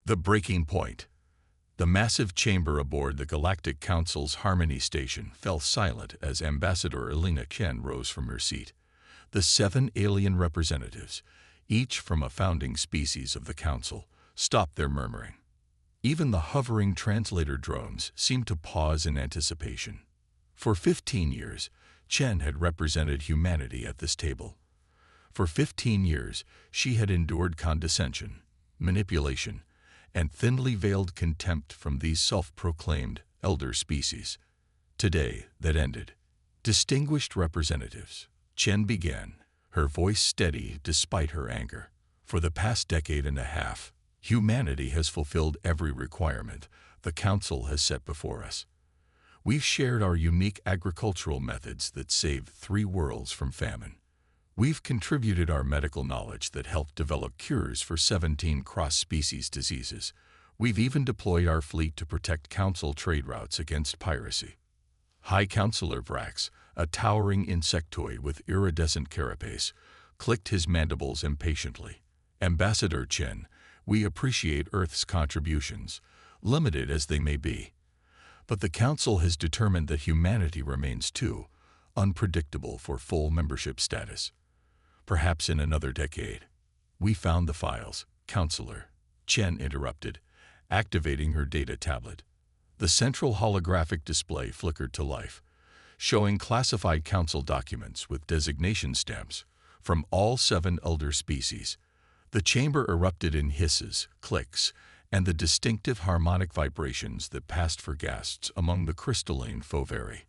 The breaking point. The massive chamber aboard the Galactic Council's Harmony Station fell silent as Ambassador Elena Chen rose from her seat. The 7 alien representatives, each from a founding species of the Council, stopped their murmuring. Even the hovering translator drones seemed to pause in anticipation. For 15 years, Chen had represented humanity at this table. For 15 years, she had endured condescension, manipulation, and thinly veiled contempt from these self-proclaimed elder species. Today, that ended. Distinguished representatives, Chen began, her voice steady despite her anger. For the past decade and a half, humanity has fulfilled every requirement the Council has set before us. We've shared our unique agricultural methods that saved 3 worlds from famine. We've contributed our medical knowledge that helped develop cures for 17 cross-species diseases. We've even deployed our fleet to protect Council trade routes against piracy. High Counselor Vrax, a towering insectoid with iridescent carapace, clicked his mandibles impatiently. Ambassador Chen, we appreciate Earth's contributions, limited as they may be. But the Council has determined that humanity remains too unpredictable for full membership status. Perhaps in another decade. We found the files, Counselor. Chen interrupted, activating her data tablet. The central holographic display flickered to life, showing classified Council documents with designation stamps from all 7 elder species. The chamber erupted in hisses, clicks, and the distinctive harmonic vibrations that passed for gasps among the crystalline Foveri.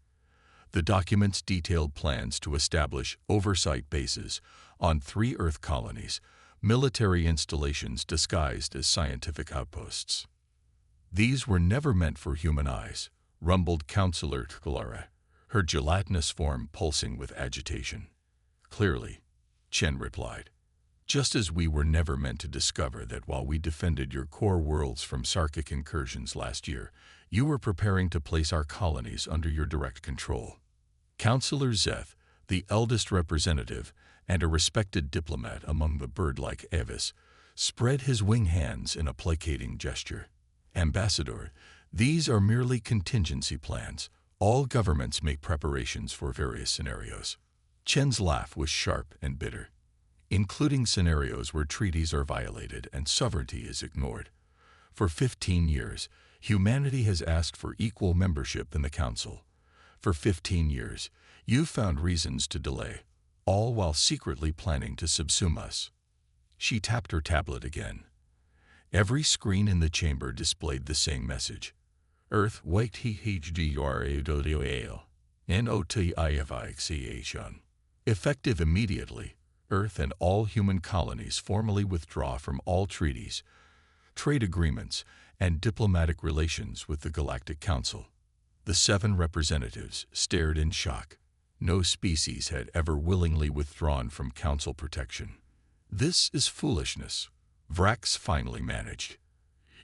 The documents detailed plans to establish oversight bases on 3 Earth colonies, military installations disguised as scientific outposts. These were never meant for human eyes, rumbled Counselor Tkalara, her gelatinous form pulsing with agitation. Clearly, Chen replied. Just as we were never meant to discover that while we defended your core worlds from Sarkic incursions last year, you were preparing to place our colonies under your direct control. Counselor Zeth, the eldest representative and a respected diplomat among the bird-like Avis, spread his wing hands in a placating gesture. Ambassador, these are merely contingency plans. All governments make preparations for various scenarios. Chen's laugh was sharp and bitter. Including scenarios where treaties are violated and sovereignty is ignored. For 15 years, humanity has asked for equal membership in the Council. For 15 years, you've found reasons to delay, all while secretly planning to subsume us. She tapped her tablet again. Every screen in the chamber displayed the same message. Earth, wait HDRA NOTIFICHN. Effective immediately. Earth and all human colonies formally withdraw from all treaties, trade agreements, and diplomatic relations with the Galactic Council. The 7 representatives stared in shock. No species had ever willingly withdrawn from Council protection. This is foolishness, Vrax finally managed.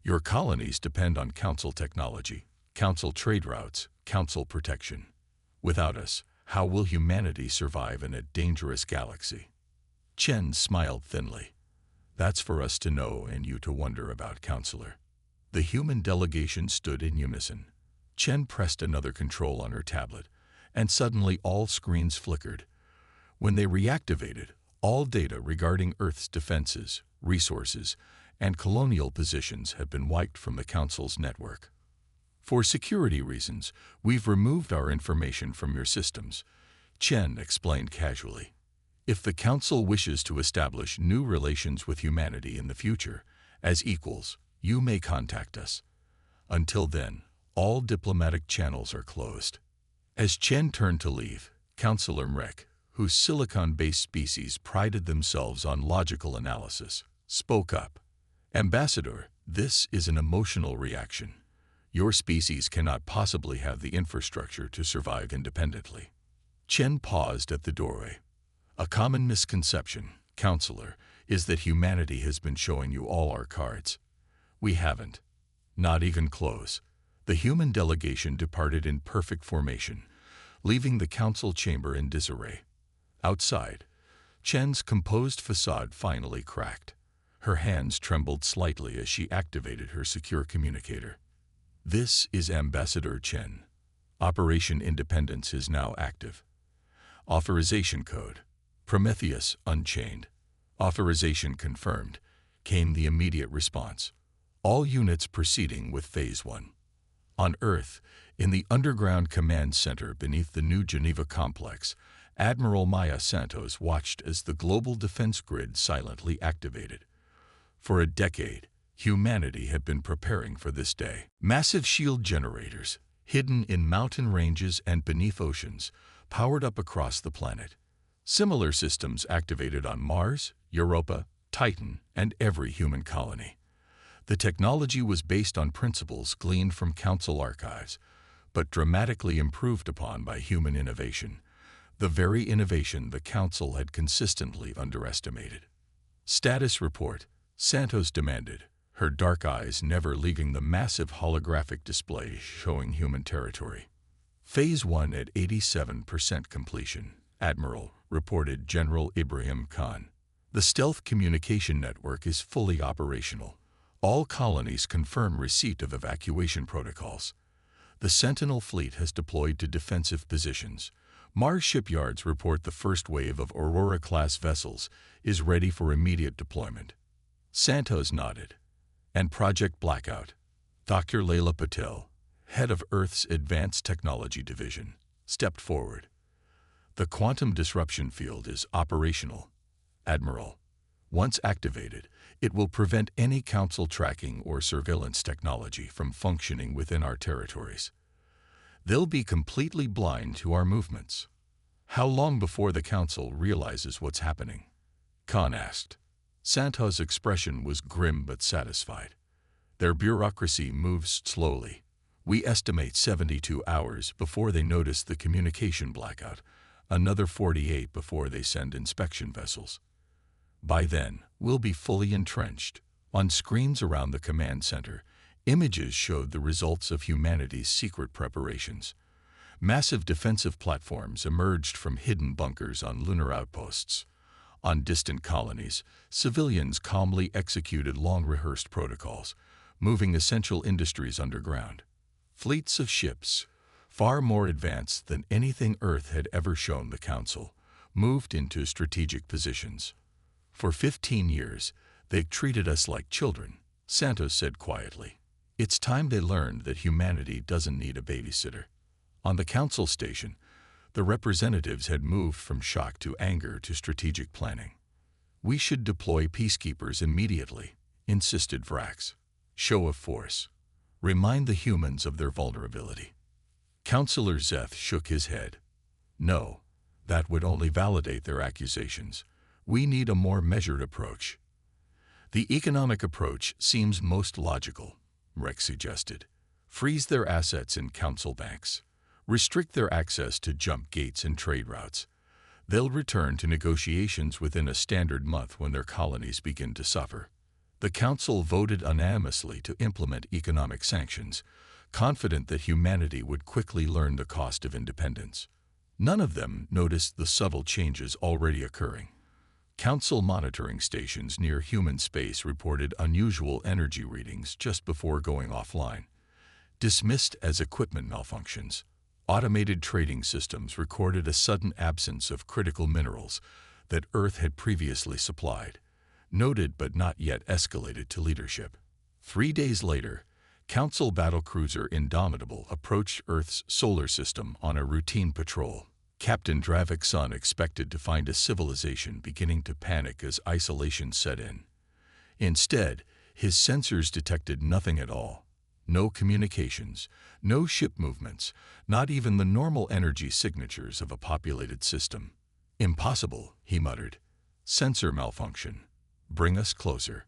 Your colonies depend on Council technology, Council trade routes, Council protection. Without us, how will humanity survive in a dangerous galaxy? Chen smiled thinly. That's for us to know and you to wonder about, Counselor. The human delegation stood in unison. Chen pressed another control on her tablet, and suddenly all screens flickered. When they reactivated, all data regarding Earth's defenses, resources, and colonial positions had been wiped from the Council's network. For security reasons, we've removed our information from your systems, Chen explained casually. If the Council wishes to establish new relations with humanity in the future, as equals, you may contact us. Until then, all diplomatic channels are closed. As Chen turned to leave, Counselor Mrek, whose silicon-based species prided themselves on logical analysis, spoke up. Ambassador, this is an emotional reaction. Your species cannot possibly have the infrastructure to survive independently. Chen paused at the doorway. A common misconception, Counselor, is that humanity has been showing you all our cards. We haven't. Not even close. The human delegation departed in perfect formation, leaving the Council chamber in disarray. Outside, Chen's composed facade finally cracked. Her hands trembled slightly as she activated her secure communicator. "This is Ambassador Chen. Operation Independence is now active. Authorization code, Prometheus Unchained. Authorization confirmed," came the immediate response. "All units proceeding with Phase 1. On Earth, in the underground command center beneath the New Geneva complex, Admiral Maya Santos watched as the global defense grid silently activated. For a decade, humanity had been preparing for this day. Massive shield generators, hidden in mountain ranges and beneath oceans, powered up across the planet. Similar systems activated on Mars, Europa, Titan, and every human colony. The technology was based on principles gleaned from Council archives, but dramatically improved upon by human innovation, the very innovation the Council had consistently underestimated. "Status report," Santos demanded, her dark eyes never leaving the massive holographic display showing human territory. "Phase 1 at 87% completion," Admiral, reported General Ibrahim Khan. "The stealth communication network is fully operational. All colonies confirm receipt of evacuation protocols. The Sentinel fleet has deployed to defensive positions. Mars shipyards report the first wave of Aurora-class vessels is ready for immediate deployment." Santos nodded. "And Project Blackout," Dr. Layla Patel, head of Earth's Advanced Technology Division, stepped forward. "The quantum disruption field is operational, Admiral. Once activated, it will prevent any Council tracking or surveillance technology from functioning within our territories. They'll be completely blind to our movements." "How long before the Council realizes what's happening?" Khan asked. Santos' expression was grim but satisfied. "Their bureaucracy moves slowly. We estimate 72 hours before they notice the communication blackout, another 48 before they send inspection vessels. By then, we'll be fully entrenched." On screens around the command center, images showed the results of humanity's secret preparations. Massive defensive platforms emerged from hidden bunkers on lunar outposts. On distant colonies, civilians calmly executed long-rehearsed protocols, moving essential industries underground. Fleets of ships, far more advanced than anything Earth had ever shown the Council, moved into strategic positions. "For 15 years, they've treated us like children," Santos said quietly. "It's time they learned that humanity doesn't need a babysitter." On the Council station, the representatives had moved from shock to anger to strategic planning. "We should deploy peacekeepers immediately," insisted Vrax. "Show of force. Remind the humans of their vulnerability." Councillor Zeth shook his head. "No, that would only validate their accusations. We need a more measured approach." "The economic approach seems most logical," Rex suggested. "Freeze their assets in Council banks. Restrict their access to jump gates and trade routes. They'll return to negotiations within a standard month when their colonies begin to suffer." The Council voted unanimously to implement economic sanctions, confident that humanity would quickly learn the cost of independence. None of them noticed the subtle changes already occurring. Council monitoring stations near human space reported unusual energy readings just before going offline. Dismissed as equipment malfunctions, automated trading systems recorded a sudden absence of critical minerals that Earth had previously supplied, noted but not yet escalated to leadership. 3 days later, Council battlecruiser Indomitable approached Earth's solar system on a routine patrol. Captain Dravik's son expected to find a civilization beginning to panic as isolation set in. Instead, his sensors detected nothing at all. No communications, no ship movements, not even the normal energy signatures of a populated system. "Impossible," he muttered. "Sensor malfunction. Bring us closer."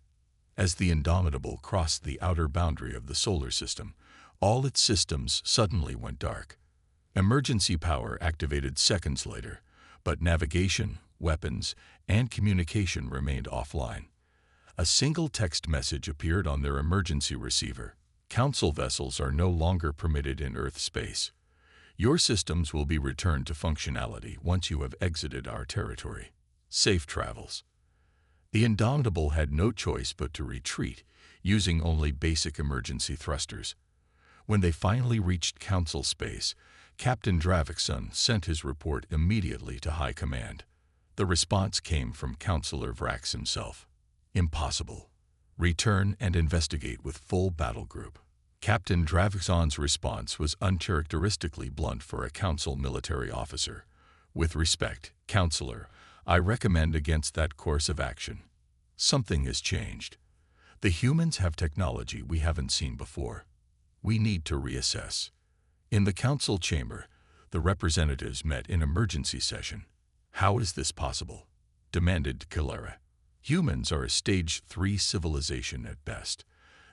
As the Indomitable crossed the outer boundary of the solar system, all its systems suddenly went dark. Emergency power activated seconds later, but navigation, weapons, and communication remained offline. A single text message appeared on their emergency receiver. "Council vessels are no longer permitted in Earth space. Your systems will be returned to functionality once you have exited our territory. Safe travels." The Indomitable had no choice but to retreat, using only basic emergency thrusters. When they finally reached Council space, Captain Dravikson sent his report immediately to High Command. The response came from Counselor Vrax himself. Impossible. Return and investigate with full battle group. Captain Dravikson's response was uncharacteristically blunt for a Council military officer. With respect, Counselor, I recommend against that course of action. Something has changed. The humans have technology we haven't seen before. We need to reassess. In the Council chamber, the representatives met in emergency session. How is this possible? Demanded Kalera. Humans are a Stage 3 civilization at best.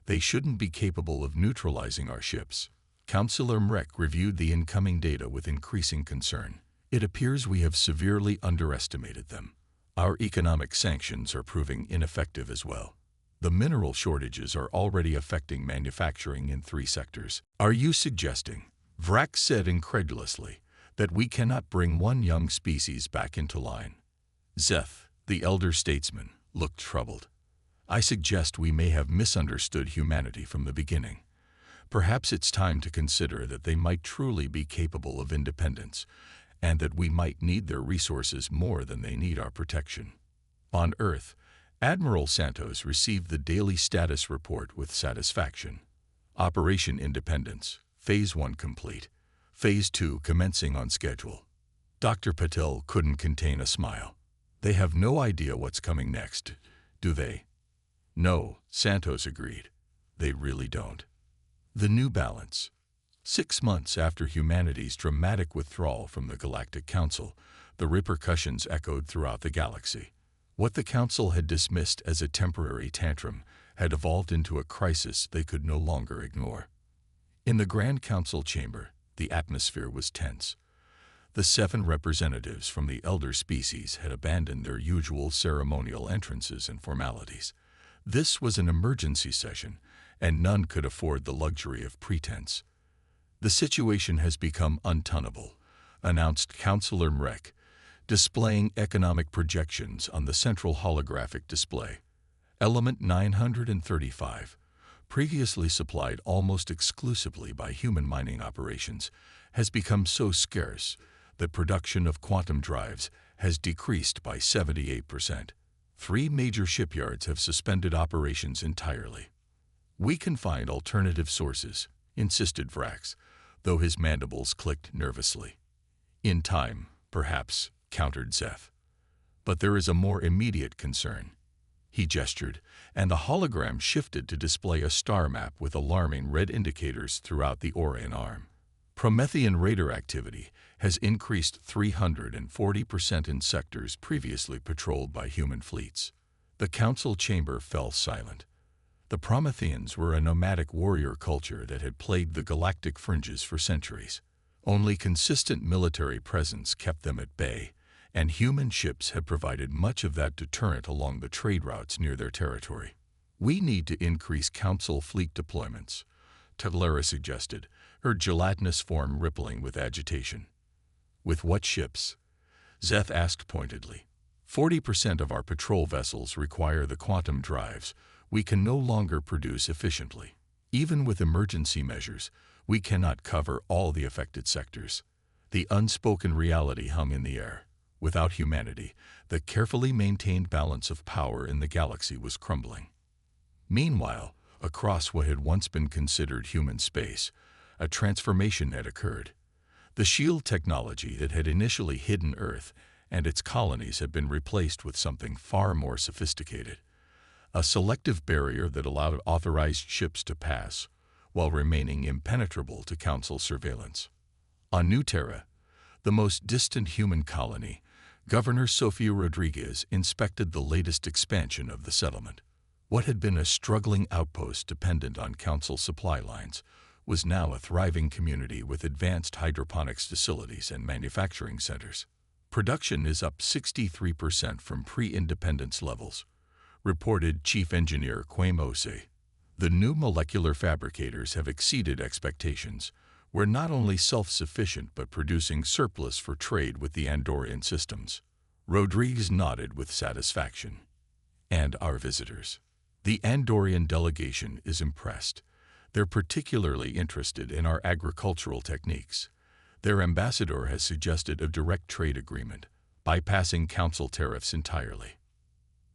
They shouldn't be capable of neutralizing our ships. Counselor Mrek reviewed the incoming data with increasing concern. It appears we have severely underestimated them. Our economic sanctions are proving ineffective as well. The mineral shortages are already affecting manufacturing in 3 sectors. Are you suggesting, Vrax said incredulously, that we cannot bring one young species back into line? Zeth, the elder statesman, looked troubled. I suggest we may have misunderstood humanity from the beginning. Perhaps it's time to consider that they might truly be capable of independence, and that we might need their resources more than they need our protection. On Earth, Admiral Santos received the daily status report with satisfaction. Operation Independence, Phase 1 complete. Phase 2 commencing on schedule. Dr. Patel couldn't contain a smile. They have no idea what's coming next, do they? No, Santos agreed. They really don't. The new balance. 6 months after humanity's dramatic withdrawal from the Galactic Council, the repercussions echoed throughout the galaxy. What the Council had dismissed as a temporary tantrum had evolved into a crisis they could no longer ignore. In the Grand Council chamber, the atmosphere was tense. The 7 representatives from the elder species had abandoned their usual ceremonial entrances and formalities. This was an emergency session, and none could afford the luxury of pretense. The situation has become untenable, announced Counselor Mrek, displaying economic projections on the central holographic display. Element 935, previously supplied almost exclusively by human mining operations, has become so scarce that production of quantum drives has decreased by 78%. 3 major shipyards have suspended operations entirely. We can find alternative sources, insisted Vrax, though his mandibles clicked nervously. In time, perhaps, countered Zeth. But there is a more immediate concern. He gestured, and the hologram shifted to display a star map with alarming red indicators throughout the Orion arm. Promethean radar activity has increased 340% in sectors previously patrolled by human fleets. The Council chamber fell silent. The Prometheans were a nomadic warrior culture that had plagued the galactic fringes for centuries. Only consistent military presence kept them at bay, and human ships had provided much of that deterrent along the trade routes near their territory. We need to increase Council fleet deployments, Tadlara suggested, her gelatinous form rippling with agitation. With what ships? Zeth asked pointedly. 40% of our patrol vessels require the quantum drives we can no longer produce efficiently. Even with emergency measures, we cannot cover all the affected sectors. The unspoken reality hung in the air. Without humanity, the carefully maintained balance of power in the galaxy was crumbling. Meanwhile, across what had once been considered human space, a transformation had occurred. The shield technology that had initially hidden Earth and its colonies had been replaced with something far more sophisticated. A selective barrier that allowed authorized ships to pass, while remaining impenetrable to Council surveillance. On New Terra, the most distant human colony, Governor Sofia Rodriguez inspected the latest expansion of the settlement. What had been a struggling outpost dependent on Council supply lines was now a thriving community with advanced hydroponics facilities and manufacturing centers. Production is up 63% from pre-independence levels, reported Chief Engineer Quaimose. The new molecular fabricators have exceeded expectations. We're not only self-sufficient but producing surplus for trade with the Andorian systems. Rodriguez nodded with satisfaction. and our visitors. The Andorian delegation is impressed. They're particularly interested in our agricultural techniques. Their ambassador has suggested a direct trade agreement, bypassing council tariffs entirely.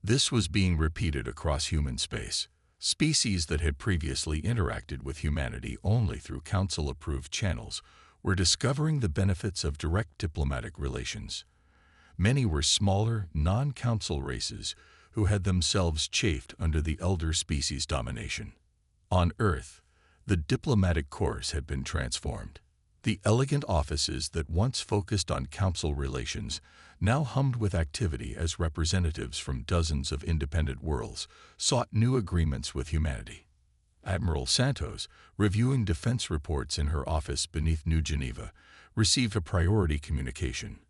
This was being repeated across human space. Species that had previously interacted with humanity only through council-approved channels were discovering the benefits of direct diplomatic relations. Many were smaller, non-council races who had themselves chafed under the elder species' domination. On Earth, the diplomatic course had been transformed. The elegant offices that once focused on council relations now hummed with activity as representatives from dozens of independent worlds sought new agreements with humanity. Admiral Santos, reviewing defense reports in her office beneath New Geneva, received a priority communication.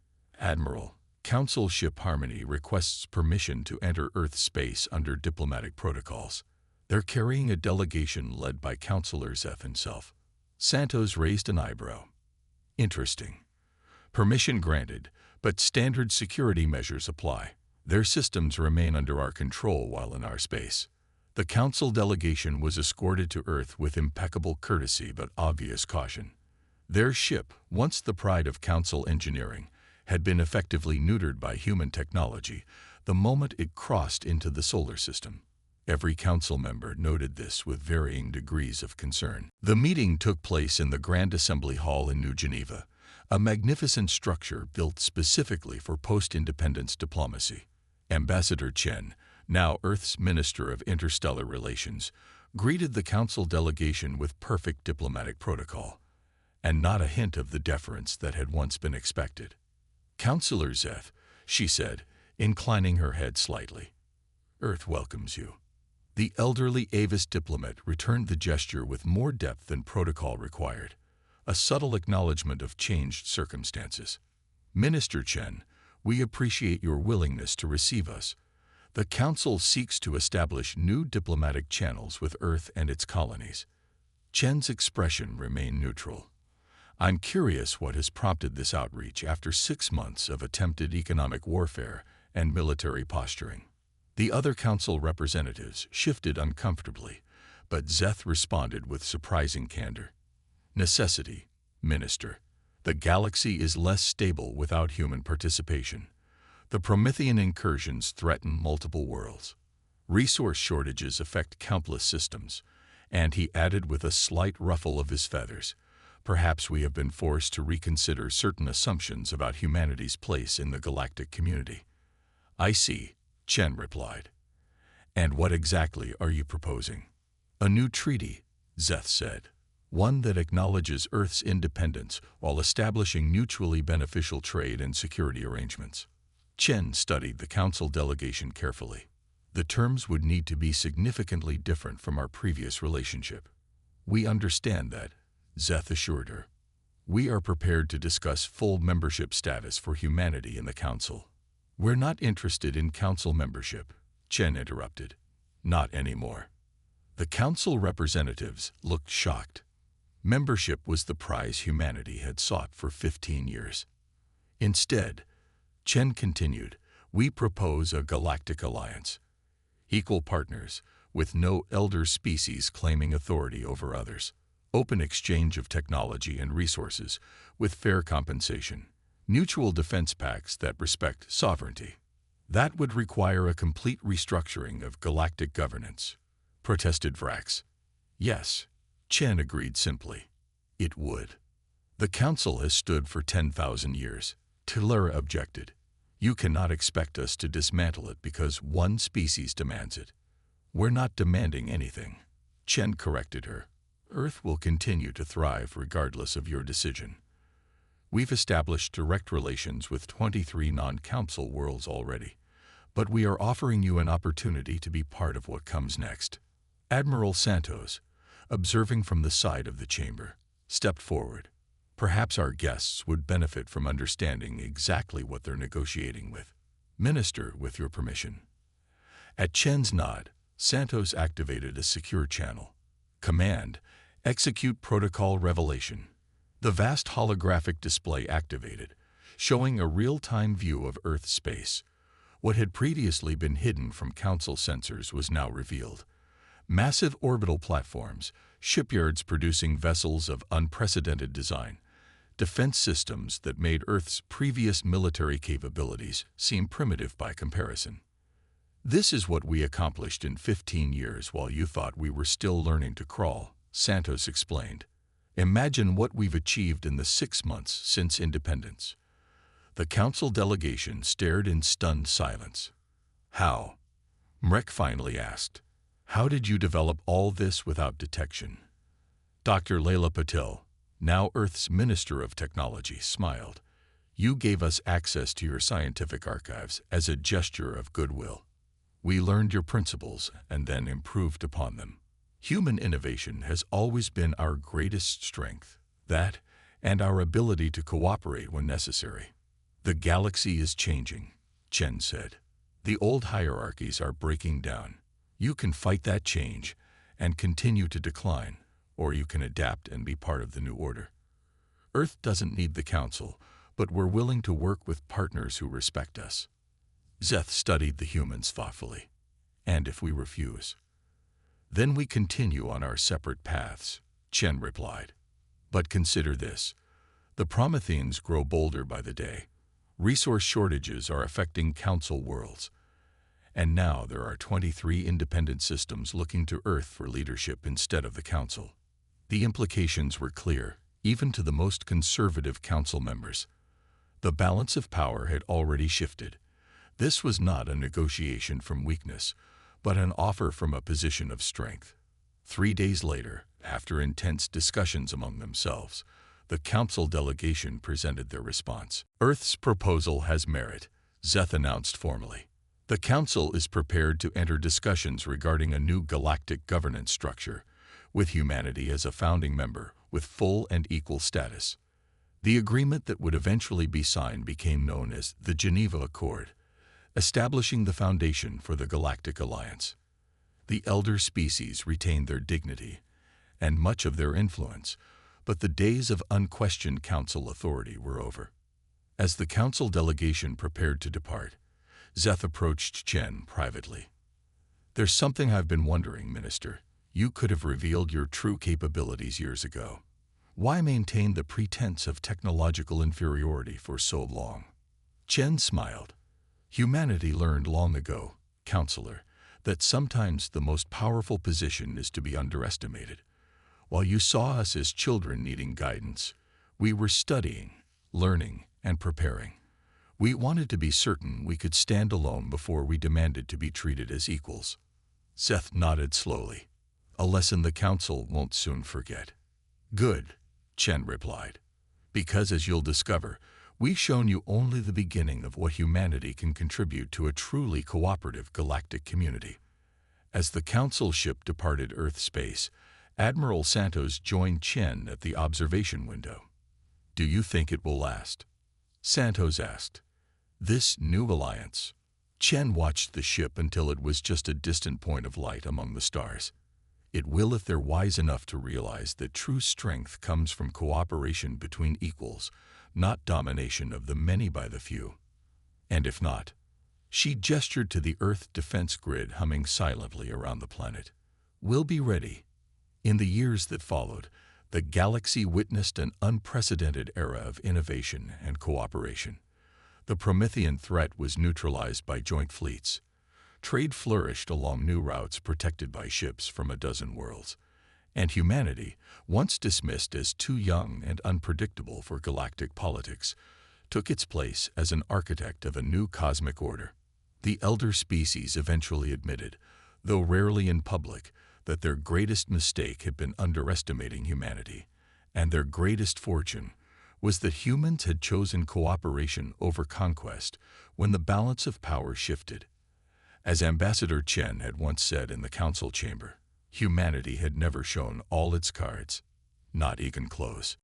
Admiral, Council Ship Harmony requests permission to enter Earth space under diplomatic protocols. They're carrying a delegation led by Councilor Zeth himself. Santos raised an eyebrow. Interesting. Permission granted, but standard security measures apply. Their systems remain under our control while in our space. The Council delegation was escorted to Earth with impeccable courtesy but obvious caution. Their ship, once the pride of Council engineering, had been effectively neutered by human technology the moment it crossed into the solar system. Every council member noted this with varying degrees of concern. The meeting took place in the Grand Assembly Hall in New Geneva, a magnificent structure built specifically for post-independence diplomacy. Ambassador Chen, now Earth's Minister of Interstellar Relations, greeted the council delegation with perfect diplomatic protocol, and not a hint of the deference that had once been expected. "Councilor Zeth," she said, inclining her head slightly, "Earth welcomes you." The elderly Avis diplomat returned the gesture with more depth than protocol required, a subtle acknowledgement of changed circumstances. "Minister Chen, we appreciate your willingness to receive us. The Council seeks to establish new diplomatic channels with Earth and its colonies." Chen's expression remained neutral. "I'm curious what has prompted this outreach after 6 months of attempted economic warfare and military posturing." The other council representatives shifted uncomfortably, but Zeth responded with surprising candor. "Necessity, Minister. The galaxy is less stable without human participation. The Promethean incursions threaten multiple worlds. Resource shortages affect countless systems." And he added with a slight ruffle of his feathers, "Perhaps we have been forced to reconsider certain assumptions about humanity's place in the galactic community." "I see," Chen replied. "And what exactly are you proposing?" "A new treaty," Zeth said. "One that acknowledges Earth's independence while establishing mutually beneficial trade and security arrangements." Chen studied the council delegation carefully. "The terms would need to be significantly different from our previous relationship." "We understand that," Zeth assured her. "We are prepared to discuss full membership status for humanity in the Council." "We're not interested in Council membership," Chen interrupted. "Not anymore." The Council representatives looked shocked. Membership was the prize humanity had sought for 15 years. Instead, Chen continued, "We propose a galactic alliance. Equal partners, with no elder species claiming authority over others. Open exchange of technology and resources, with fair compensation. Mutual defense pacts that respect sovereignty." "That would require a complete restructuring of galactic governance," protested Vrax. "Yes," Chen agreed simply. "It would. The Council has stood for 10,000 years. Tilera objected. "You cannot expect us to dismantle it because one species demands it." "We're not demanding anything," Chen corrected her. "Earth will continue to thrive regardless of your decision. We've established direct relations with 23 non-council worlds already, but we are offering you an opportunity to be part of what comes next." Admiral Santos, observing from the side of the chamber, stepped forward. "Perhaps our guests would benefit from understanding exactly what they're negotiating with. Minister, with your permission." At Chen's nod, Santos activated a secure channel. "Command, execute protocol revelation." The vast holographic display activated, showing a real-time view of Earth space. What had previously been hidden from Council sensors was now revealed. Massive orbital platforms, shipyards producing vessels of unprecedented design, defense systems that made Earth's previous military capabilities seem primitive by comparison. "This is what we accomplished in 15 years while you thought we were still learning to crawl," Santos explained. "Imagine what we've achieved in the 6 months since independence." The Council delegation stared in stunned silence. "How?" Mrek finally asked. "How did you develop all this without detection?" Dr. Leila Patil, now Earth's Minister of Technology, smiled. "You gave us access to your scientific archives as a gesture of goodwill. We learned your principles and then improved upon them. Human innovation has always been our greatest strength, that and our ability to cooperate when necessary." "The galaxy is changing," Chen said. "The old hierarchies are breaking down. You can fight that change and continue to decline, or you can adapt and be part of the new order. Earth doesn't need the Council, but we're willing to work with partners who respect us." Zeth studied the humans thoughtfully. "And if we refuse?" "Then we continue on our separate paths," Chen replied. "But consider this. The Prometheans grow bolder by the day. Resource shortages are affecting Council worlds. And now there are 23 independent systems looking to Earth for leadership instead of the Council." The implications were clear, even to the most conservative Council members. The balance of power had already shifted. This was not a negotiation from weakness, but an offer from a position of strength. 3 days later, after intense discussions among themselves, the Council delegation presented their response. "Earth's proposal has merit," Zeth announced formally. "The Council is prepared to enter discussions regarding a new galactic governance structure, with humanity as a founding member with full and equal status." The agreement that would eventually be signed became known as the Geneva Accord, establishing the foundation for the Galactic Alliance. The elder species retained their dignity and much of their influence, but the days of unquestioned Council authority were over. As the Council delegation prepared to depart, Zeth approached Chen privately. "There's something I've been wondering, Minister. You could have revealed your true capabilities years ago. Why maintain the pretense of technological inferiority for so long?" Chen smiled. "Humanity learned long ago, Counselor, that sometimes the most powerful position is to be underestimated. While you saw us as children needing guidance, we were studying, learning, and preparing. We wanted to be certain we could stand alone before we demanded to be treated as equals." Zeth nodded slowly. "A lesson the Council won't soon forget." "Good," Chen replied. "Because as you'll discover, we've shown you only the beginning of what humanity can contribute to a truly cooperative galactic community." As the Council ship departed Earth space, Admiral Santos joined Chen at the observation window. "Do you think it will last?" Santos asked. "This new alliance?" Chen watched the ship until it was just a distant point of light among the stars. "It will if they're wise enough to realize that true strength comes from cooperation between equals, not domination of the many by the few. And if not?" She gestured to the Earth defense grid humming silently around the planet. "We'll be ready." In the years that followed, the galaxy witnessed an unprecedented era of innovation and cooperation. The Promethean threat was neutralized by joint fleets. Trade flourished along new routes protected by ships from a dozen worlds. And humanity, once dismissed as too young and unpredictable for galactic politics, took its place as an architect of a new cosmic order. The elder species eventually admitted, though rarely in public, that their greatest mistake had been underestimating humanity, and their greatest fortune was that humans had chosen cooperation over conquest when the balance of power shifted. As Ambassador Chen had once said in the Council chamber, humanity had never shown all its cards, not even close.